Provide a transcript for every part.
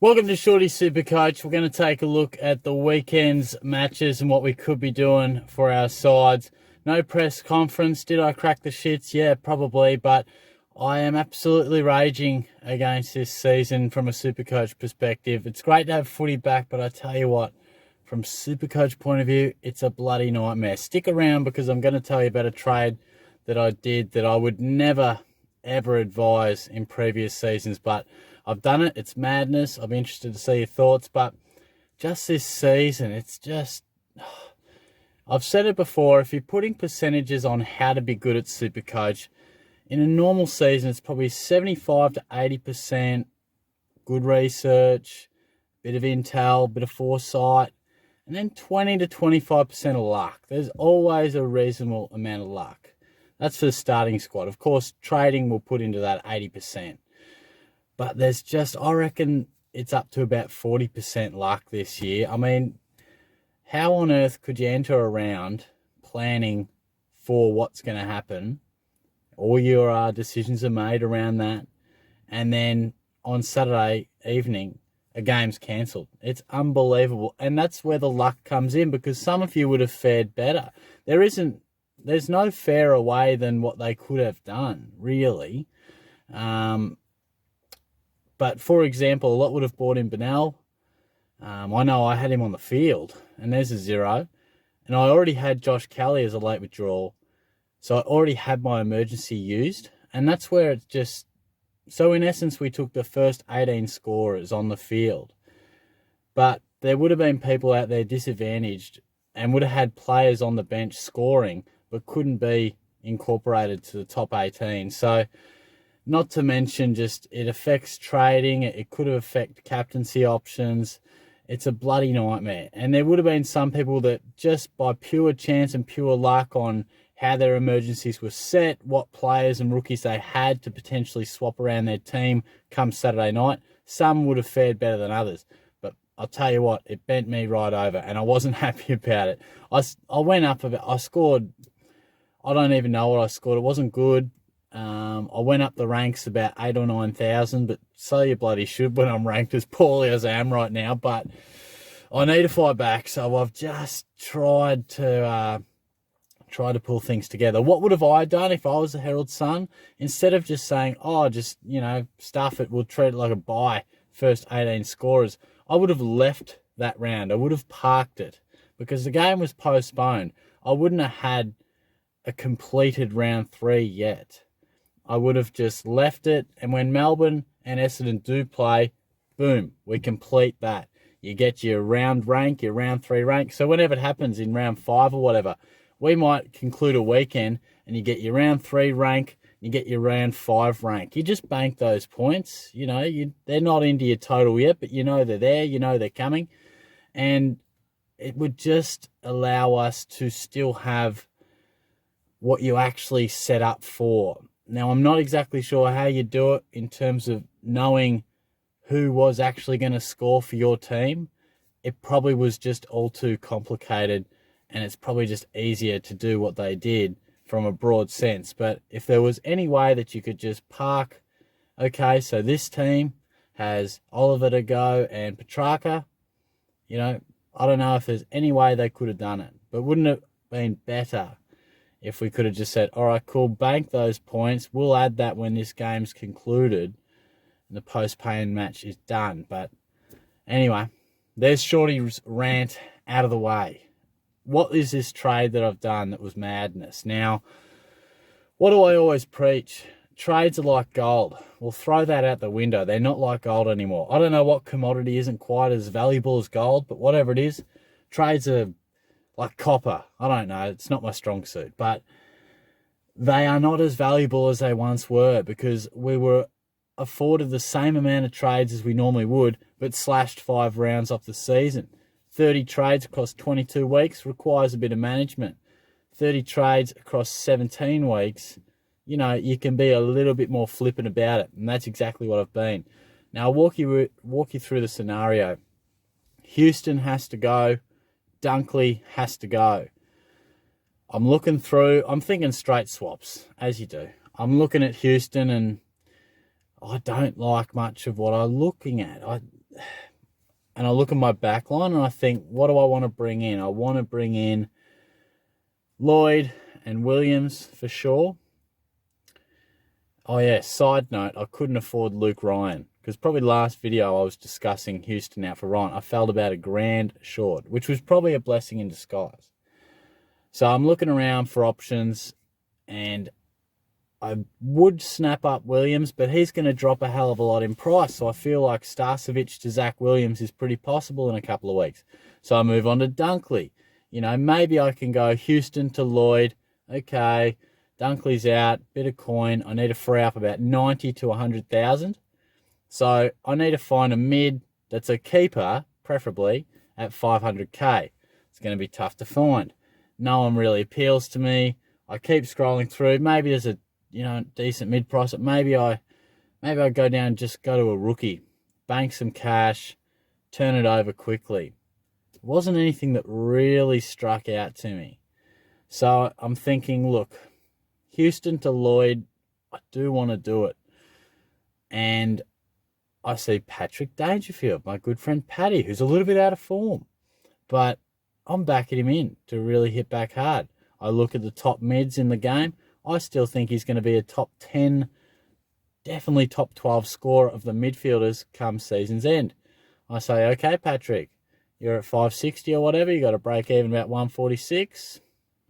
Welcome to Shorty Supercoach. We're going to take a look at the weekend's matches and what we could be doing for our sides. No press conference. Did I crack the shits? Yeah, probably, but I am absolutely raging against this season from a Supercoach perspective. It's great to have footy back, but I tell you what, from Supercoach point of view, it's a bloody nightmare. Stick around because I'm going to tell you about a trade that I did that I would never, ever advise in previous seasons, but I've done it. It's madness. I'm interested to see your thoughts, but just this season, it's just... I've said it before, if you're putting percentages on how to be good at Supercoach, in a normal season, it's probably 75 to 80% good research, bit of intel, bit of foresight, and then 20 to 25% of luck. There's always a reasonable amount of luck. That's for the starting squad. Of course, trading will put into that 80%. But there's just, I reckon it's up to about 40% luck this year. I mean, how on earth could you enter a round planning for what's going to happen? All your decisions are made around that. And then on Saturday evening, a game's cancelled. It's unbelievable. And that's where the luck comes in, because some of you would have fared better. There's no fairer way than what they could have done, really. But, for example, a lot would have bought in Benell. I know I had him on the field, and there's a 0. And I already had Josh Kelly as a late withdrawal. So I already had my emergency used. And that's where it's just... So, in essence, we took the first 18 scorers on the field. But there would have been people out there disadvantaged and would have had players on the bench scoring but couldn't be incorporated to the top 18. So... Not to mention just it affects trading. It could have affected captaincy options. It's a bloody nightmare. And there would have been some people that just by pure chance and pure luck on how their emergencies were set, what players and rookies they had to potentially swap around their team come Saturday night, some would have fared better than others. But I'll tell you what, it bent me right over and I wasn't happy about it. I went up a bit. I scored, I don't even know what I scored. It wasn't good. I went up the ranks about 8,000 or 9,000, but so you bloody should when I'm ranked as poorly as I am right now. But I need to fight back, so I've just tried to pull things together. What would have I done if I was the Herald Sun? Instead of just saying, stuff it, we'll treat it like a bye, first 18 scorers, I would have left that round. I would have parked it because the game was postponed. I wouldn't have had a completed round 3 yet. I would have just left it, and when Melbourne and Essendon do play, boom, we complete that. You get your round rank, your round 3 rank. So whenever it happens in round 5 or whatever, we might conclude a weekend and you get your round 3 rank, you get your round 5 rank. You just bank those points. They're not into your total yet, but they're there, they're coming. And it would just allow us to still have what you actually set up for. Now, I'm not exactly sure how you do it in terms of knowing who was actually going to score for your team. It probably was just all too complicated, and it's probably just easier to do what they did from a broad sense. But if there was any way that you could just park, okay, so this team has Oliver to go and Petrarca, I don't know if there's any way they could have done it. But wouldn't it have been better if we could have just said, all right, cool, bank those points. We'll add that when this game's concluded and the post-paying match is done. But anyway, there's Shorty's rant out of the way. What is this trade that I've done that was madness? Now, what do I always preach? Trades are like gold. We'll throw that out the window. They're not like gold anymore. I don't know what commodity isn't quite as valuable as gold, but whatever it is, trades are like copper. I don't know. It's not my strong suit. But they are not as valuable as they once were because we were afforded the same amount of trades as we normally would, but slashed 5 rounds off the season. 30 trades across 22 weeks requires a bit of management. 30 trades across 17 weeks, you can be a little bit more flippant about it. And that's exactly what I've been. Now, I'll walk you through the scenario. Houston has to go. Dunkley has to go. I'm looking through, I'm thinking straight swaps, as you do. I'm looking at Houston and I don't like much of what I'm looking at. and I look at my back line and I think, what do I want to bring in? I want to bring in Lloyd and Williams for sure. Oh yeah, side note, I couldn't afford Luke Ryan because probably last video I was discussing Houston out for Ryan. I felt about $1,000 short, which was probably a blessing in disguise. So I'm looking around for options, and I would snap up Williams, but he's going to drop a hell of a lot in price. So I feel like Starcevic to Zach Williams is pretty possible in a couple of weeks. So I move on to Dunkley. You know, maybe I can go Houston to Lloyd. Okay, Dunkley's out, bit of coin. I need to free up about 90 to 100,000. So I need to find a mid that's a keeper, preferably at 500k. It's going to be tough to find. No one really appeals to me. I keep scrolling through. Maybe there's a decent mid price. Maybe I go down and just go to a rookie, bank some cash, turn it over quickly. It wasn't anything that really struck out to me. So I'm thinking, look, Houston to Lloyd, I do want to do it. And I see Patrick Dangerfield, my good friend Paddy, who's a little bit out of form. But I'm backing him in to really hit back hard. I look at the top mids in the game. I still think he's going to be a top 10, definitely top 12 scorer of the midfielders come season's end. I say, okay, Patrick, you're at 560 or whatever. You got to break even about 146.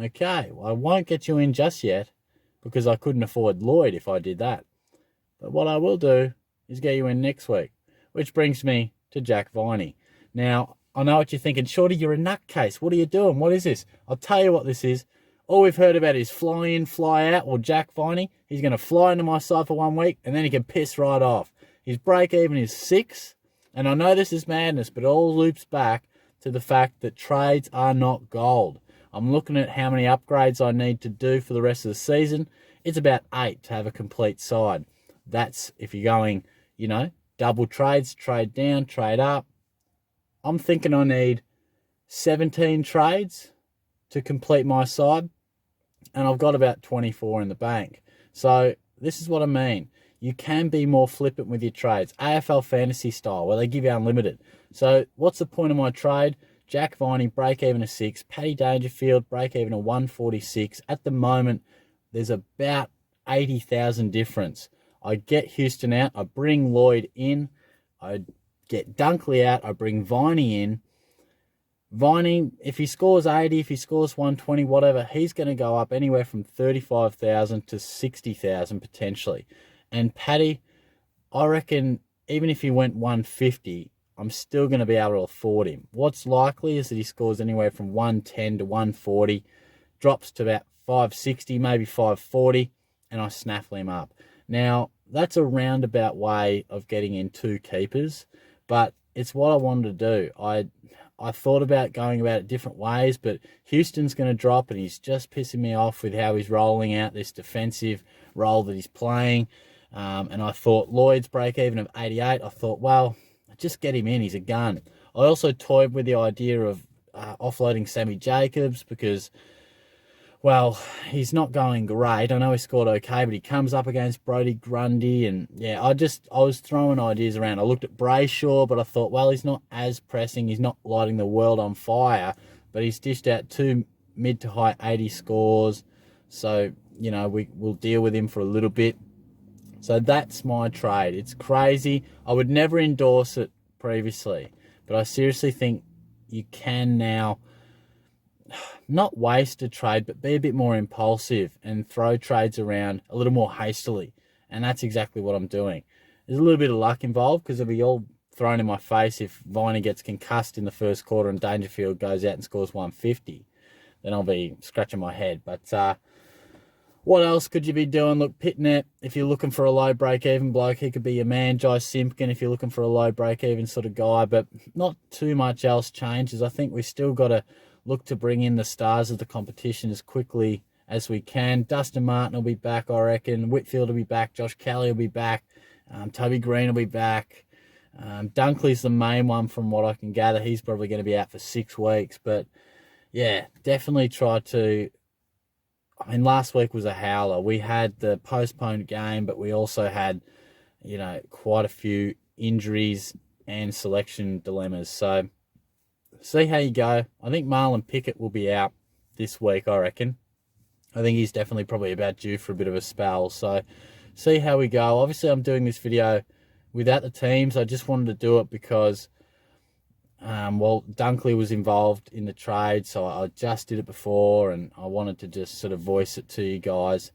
Okay, well, I won't get you in just yet because I couldn't afford Lloyd if I did that. But what I will do is get you in next week, which brings me to Jack Viney. Now, I know what you're thinking. Shorty, you're a nutcase. What are you doing? What is this? I'll tell you what this is. All we've heard about is fly in, fly out. Well, Jack Viney, he's going to fly into my side for 1 week, and then he can piss right off. His break even is 6, and I know this is madness, but it all loops back to the fact that trades are not gold. I'm looking at how many upgrades I need to do for the rest of the season. It's about 8 to have a complete side. That's if you're going, double trades, trade down, trade up. I'm thinking I need 17 trades to complete my side, and I've got about 24 in the bank. So this is what I mean. You can be more flippant with your trades, AFL fantasy style, where they give you unlimited. So what's the point of my trade? Jack Viney, break even a 6. Paddy Dangerfield, break even a 146. At the moment, there's about 80,000 difference. I get Houston out, I bring Lloyd in, I get Dunkley out, I bring Viney in. Viney, if he scores 80, if he scores 120, whatever, he's going to go up anywhere from 35,000 to 60,000 potentially. And Paddy, I reckon even if he went 150, I'm still going to be able to afford him. What's likely is that he scores anywhere from 110 to 140, drops to about 560, maybe 540, and I snaffle him up. Now, that's a roundabout way of getting in 2 keepers, but it's what I wanted to do. I thought about going about it different ways, but Houston's going to drop, and he's just pissing me off with how he's rolling out this defensive role that he's playing. And I thought Lloyd's break-even of 88, I thought, well, just get him in. He's a gun. I also toyed with the idea of offloading Sammy Jacobs because, well, he's not going great. I know he scored okay, but he comes up against Brodie Grundy. And, yeah, I was throwing ideas around. I looked at Brayshaw, but I thought, well, he's not as pressing. He's not lighting the world on fire. But he's dished out 2 mid to high 80 scores. So, we'll deal with him for a little bit. So that's my trade. It's crazy. I would never endorse it previously. But I seriously think you can now not waste a trade, but be a bit more impulsive and throw trades around a little more hastily. And that's exactly what I'm doing. There's a little bit of luck involved because it'll be all thrown in my face if Viney gets concussed in the first quarter and Dangerfield goes out and scores 150. Then I'll be scratching my head. But what else could you be doing? Look, Pitnet, if you're looking for a low break-even bloke, he could be your man. Jai Simpkin, if you're looking for a low break-even sort of guy. But not too much else changes. I think we've still got to look to bring in the stars of the competition as quickly as we can. Dustin Martin will be back, I reckon. Whitfield will be back. Josh Kelly will be back. Toby Green will be back. Dunkley's the main one from what I can gather. He's probably going to be out for 6 weeks. But, yeah, definitely try to... last week was a howler. We had the postponed game, but we also had, quite a few injuries and selection dilemmas. So see how you go. I think Marlon Pickett will be out this week, I reckon. I think he's definitely probably about due for a bit of a spell. So see how we go. Obviously, I'm doing this video without the teams. I just wanted to do it because, well, Dunkley was involved in the trade, so I just did it before, and I wanted to just sort of voice it to you guys.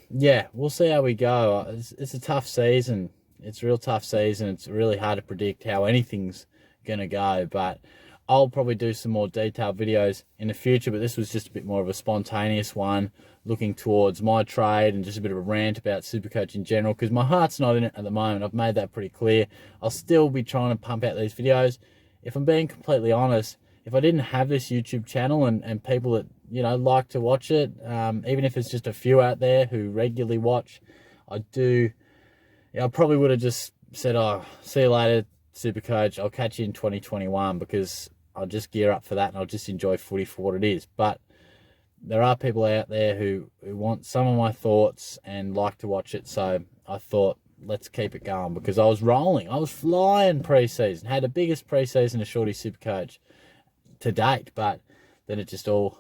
Yeah, we'll see how we go. It's a tough season. It's a real tough season. It's really hard to predict how anything's going to go, but I'll probably do some more detailed videos in the future, but this was just a bit more of a spontaneous one, looking towards my trade and just a bit of a rant about Supercoach in general, because my heart's not in it at the moment. I've made that pretty clear. I'll still be trying to pump out these videos. If I'm being completely honest, if I didn't have this YouTube channel and people that, you know, like to watch it, even if it's just a few out there who regularly watch, I probably would have just said, oh, see you later, Supercoach. I'll catch you in 2021, because I'll just gear up for that and I'll just enjoy footy for what it is. But there are people out there who want some of my thoughts and like to watch it. So I thought, let's keep it going, because I was rolling. I was flying pre-season. Had the biggest pre-season of Shorty Supercoach to date, but then it just all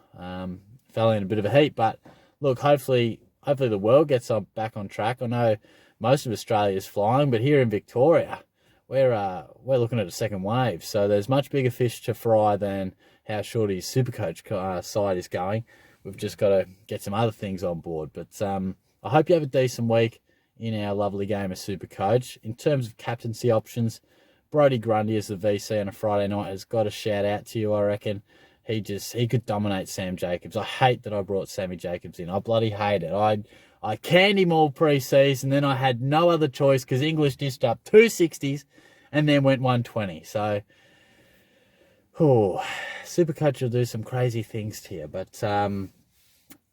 fell in a bit of a heap. But look, hopefully the world gets back on track. I know most of Australia is flying, but here in Victoria, we're looking at a second wave. So there's much bigger fish to fry than how Shorty's Supercoach side is going. We've just got to get some other things on board. But I hope you have a decent week in our lovely game of Supercoach. In terms of captaincy options, Brodie Grundy as the VC on a Friday night has got a shout out to you, I reckon. He could dominate Sam Jacobs. I hate that I brought Sammy Jacobs in. I bloody hate it. I canned him all pre-season, then I had no other choice because English dished up 260s and then went 120. So, Supercoach will do some crazy things to you. But,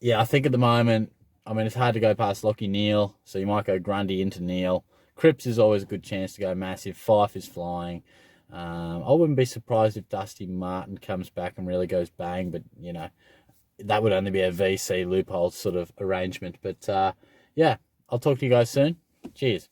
yeah, I think at the moment, I mean, it's hard to go past Lockie Neal, so you might go Grundy into Neal. Cripps is always a good chance to go massive. Fife is flying. I wouldn't be surprised if Dusty Martin comes back and really goes bang, but, you know, that would only be a VC loophole sort of arrangement. But, yeah, I'll talk to you guys soon. Cheers.